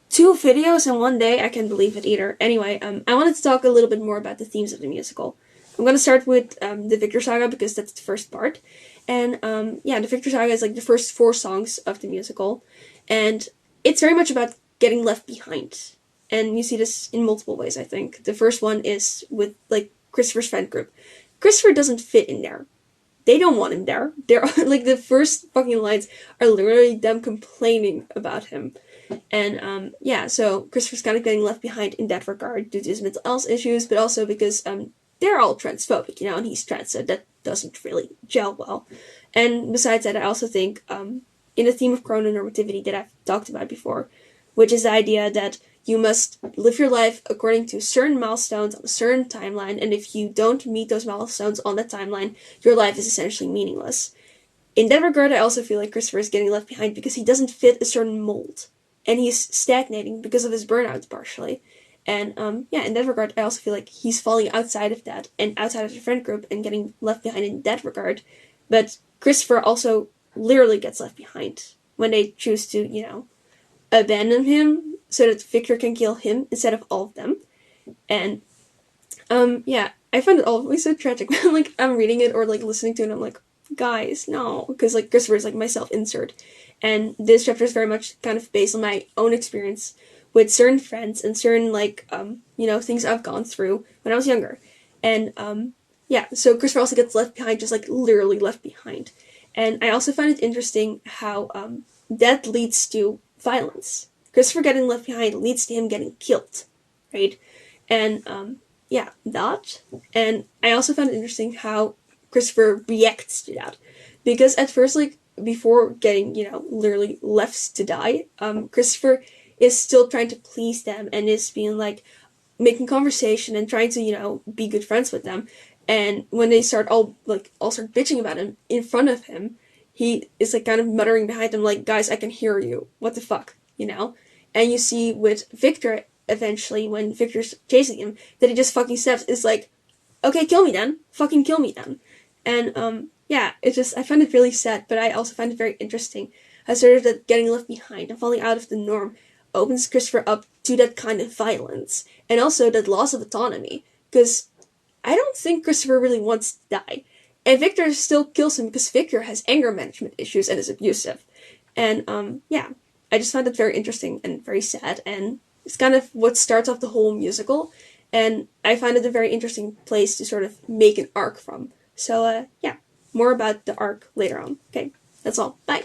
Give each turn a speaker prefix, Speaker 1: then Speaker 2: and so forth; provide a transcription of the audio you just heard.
Speaker 1: 2 videos in one day, I can't believe it either. Anyway, I wanted to talk a little bit more about the themes of the musical. I'm gonna start with the Victor Saga because that's the first part. And yeah, the Victor Saga is like the first 4 songs of the musical. And it's very much about getting left behind. And you see this in multiple ways, I think. The first one is with like Christopher's friend group. Christopher doesn't fit in there. They don't want him there. They're like the first fucking lines are literally them complaining about him. And yeah, so Christopher's kind of getting left behind in that regard due to his mental health issues, but also because they're all transphobic, and he's trans, so that doesn't really gel well. And besides that, I also think in the theme of chrononormativity that I've talked about before, which is the idea that you must live your life according to certain milestones on a certain timeline, and if you don't meet those milestones on that timeline, your life is essentially meaningless. In that regard, I also feel like Christopher is getting left behind because he doesn't fit a certain mold, and he's stagnating because of his burnout partially. And yeah, in that regard, I also feel like he's falling outside of that and outside of the friend group and getting left behind in that regard. But Christopher also literally gets left behind when they choose to, abandon him so that Victor can kill him instead of all of them. And yeah, I find it always so tragic when like I'm reading it or like listening to it and I'm like, guys, no, because like Christopher is like my self-insert, and this chapter is very much kind of based on my own experience with certain friends and certain like things I've gone through when I was younger, and yeah, so Christopher also gets left behind, just like literally left behind, and I also find it interesting how that leads to violence. Christopher getting left behind leads to him getting killed, right? And yeah, that, and I also found it interesting how Christopher reacts to that. Because at first, like, before getting, literally left to die, Christopher is still trying to please them and is being, like, making conversation and trying to, be good friends with them. And when they start all start bitching about him in front of him, he is, like, kind of muttering behind them, like, guys, I can hear you. What the fuck, And you see with Victor, eventually, when Victor's chasing him, that he just fucking steps, is like, okay, kill me then. Fucking kill me then. And, yeah, I find it really sad, but I also find it very interesting how sort of that getting left behind and falling out of the norm opens Christopher up to that kind of violence, and also that loss of autonomy, because I don't think Christopher really wants to die. And Victor still kills him because Victor has anger management issues and is abusive. And, yeah, I just find it very interesting and very sad, and it's kind of what starts off the whole musical, and I find it a very interesting place to sort of make an arc from. So, yeah, more about the arc later on. Okay, that's all. Bye!